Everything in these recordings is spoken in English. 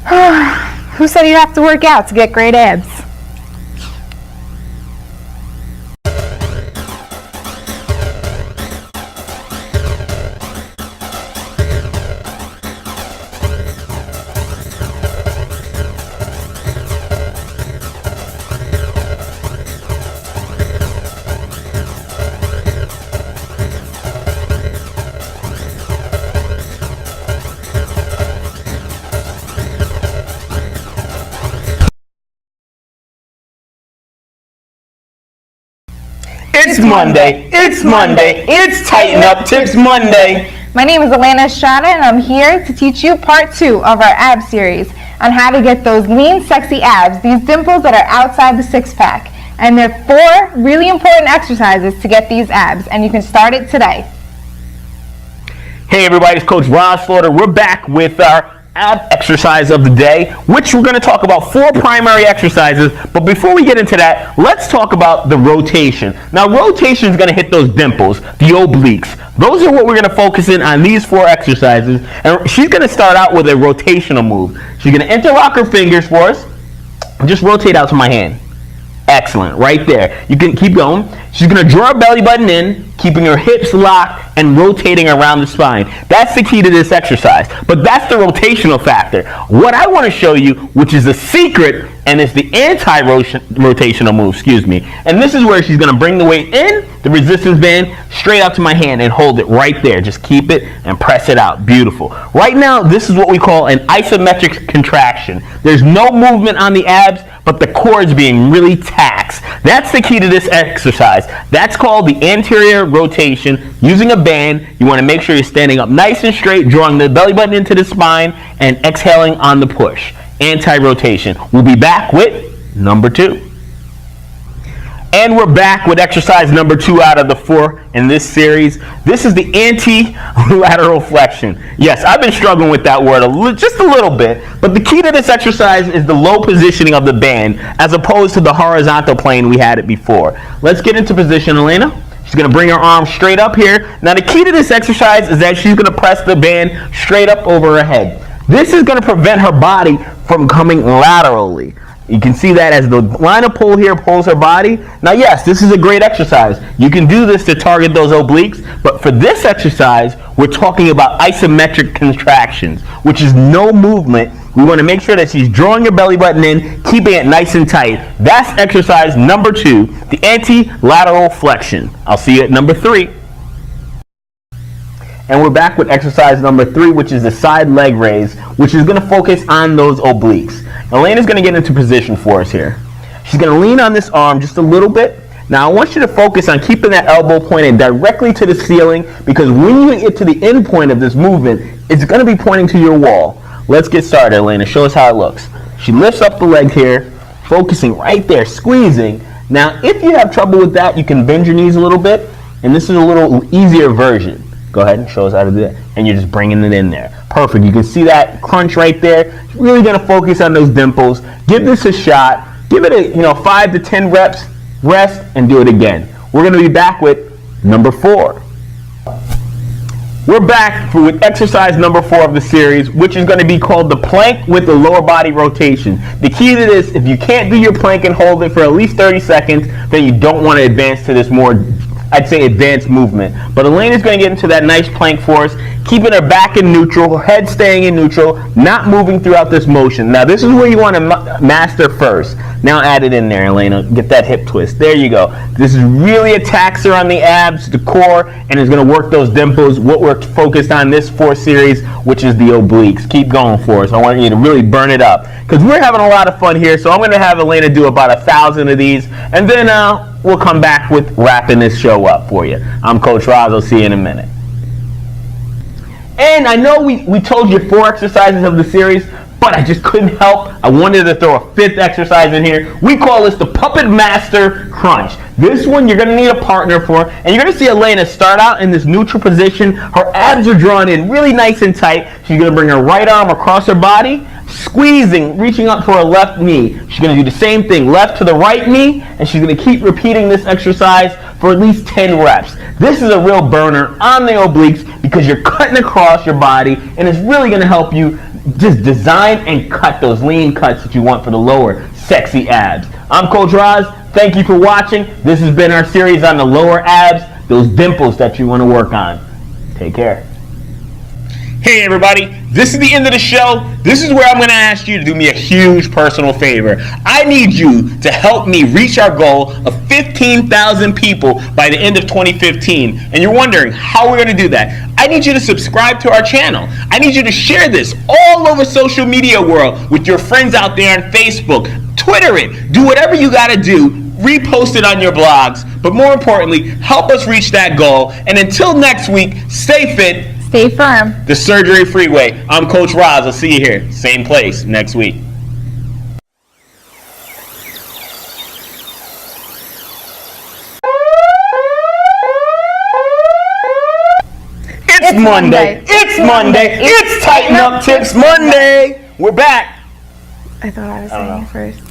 Who said you have to work out to get great abs? It's Monday, it's Tighten Up Tips Monday. My name is Elaina Estrada, and I'm here to teach you part 2 of our ab series on how to get those lean, sexy abs, these dimples that are outside the six-pack. And there are 4 really important exercises to get these abs, and you can start it today. Hey everybody, it's Coach Rahz. We're back with our ab exercise of the day, which we're going to talk about 4 primary exercises. But before we get into that, let's talk about the rotation. Now, rotation is going to hit those dimples, the obliques. Those are what we're going to focus in on these 4 exercises. And she's going to start out with a rotational move. She's going to interlock her fingers for us and just rotate out to my hand. Excellent, right there. You can keep going. She's going to draw her belly button in, keeping her hips locked and rotating around the spine. That's the key to this exercise. But that's the rotational factor. What I want to show you, which is the secret, and it's the anti-rotational move, and this is where she's going to bring the weight in, the resistance band, straight out to my hand and hold it right there. Just keep it and press it out. Beautiful. Right now, this is what we call an isometric contraction. There's no movement on the abs, but the core is being really taxed. That's the key to this exercise. That's called the anterior rotation. Using a band, you want to make sure you're standing up nice and straight, drawing the belly button into the spine, and exhaling on the push. Anti-rotation. We'll be back with number 2. And we're back with exercise number 2 out of the 4 in this series. This is the anti-lateral flexion. Yes, I've been struggling with that word just a little bit, but the key to this exercise is the low positioning of the band as opposed to the horizontal plane we had it before. Let's get into position, Elaina. She's going to bring her arm straight up here. Now the key to this exercise is that she's going to press the band straight up over her head. This is going to prevent her body from coming laterally. You can see that as the line of pull here pulls her body. Now yes, this is a great exercise. You can do this to target those obliques, but for this exercise, we're talking about isometric contractions, which is no movement. We want to make sure that she's drawing her belly button in, keeping it nice and tight. That's exercise number 2, the anti-lateral flexion. I'll see you at number 3. And we're back with exercise number 3, which is the side leg raise, which is going to focus on those obliques. Elaina's going to get into position for us here. She's going to lean on this arm just a little bit. Now I want you to focus on keeping that elbow pointed directly to the ceiling, because when you get to the end point of this movement, it's going to be pointing to your wall. Let's get started, Elaina. Show us how it looks. She lifts up the leg here, focusing right there, squeezing. Now if you have trouble with that, you can bend your knees a little bit, and this is a little easier version. Go ahead and show us how to do that. And you're just bringing it in there. Perfect. You can see that crunch right there. Really going to focus on those dimples. Give this a shot. Give it a 5 to 10 reps. Rest and do it again. We're going to be back with number 4. We're back with exercise number 4 of the series, which is going to be called the plank with the lower body rotation. The key to this, if you can't do your plank and hold it for at least 30 seconds, then you don't want to advance to this more, I'd say, advanced movement. But Elaina's going to get into that nice plank for us, keeping her back in neutral, her head staying in neutral, not moving throughout this motion. Now this is where you want to master first. Now add it in there, Elaina. Get that hip twist. There you go. This is really a taxer on the abs, the core, and is going to work those dimples. What we're focused on this 4 series, which is the obliques. Keep going for us. I want you to really burn it up, because we're having a lot of fun here. So I'm going to have Elaina do about 1,000 of these, and then we'll come back with wrapping this show up for you. I'm Coach Rahz. I'll see you in a minute. And I know we told you 4 exercises of the series, but I just couldn't help. I wanted to throw a 5th exercise in here. We call this the Puppet Master Crunch. This one you're going to need a partner for, and you're going to see Elaina start out in this neutral position. Her abs are drawn in really nice and tight. She's going to bring her right arm across her body, squeezing, reaching up for her left knee. She's going to do the same thing, left to the right knee, and she's going to keep repeating this exercise for at least 10 reps. This is a real burner on the obliques, because you're cutting across your body, and it's really going to help you just design and cut those lean cuts that you want for the lower sexy abs. I'm Coach Rahz. Thank you for watching. This has been our series on the lower abs, those dimples that you want to work on. Take care. Hey everybody, this is the end of the show. This is where I'm going to ask you to do me a huge personal favor. I need you to help me reach our goal of 15,000 people by the end of 2015. And you're wondering how we're going to do that. I need you to subscribe to our channel. I need you to share this all over social media world with your friends out there on Facebook. Twitter it. Do whatever you got to do. Repost it on your blogs. But more importantly, help us reach that goal. And until next week, stay fit. Stay firm. The Surgery Freeway. I'm Coach Rahz. I'll see you here. Same place next week. It's Monday. It's Monday. It's Tighten Up Tips Monday. We're back. I thought I was saying it first.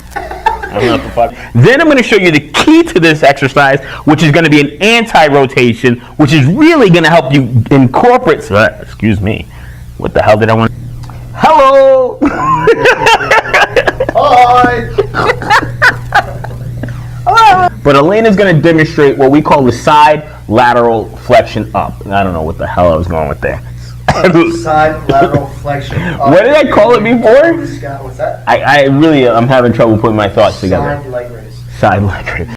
Then I'm going to show you the key to this exercise, which is going to be an anti-rotation, which is really going to help you incorporate. Excuse me. What the hell did I want? Hello. Hi. Hello. But Elaina's going to demonstrate what we call the side lateral flexion up. And I don't know what the hell I was going with there. Side lateral flexion. What did I call it before? What's that? I'm having trouble putting my thoughts together. Side leg raise. Side leg raise.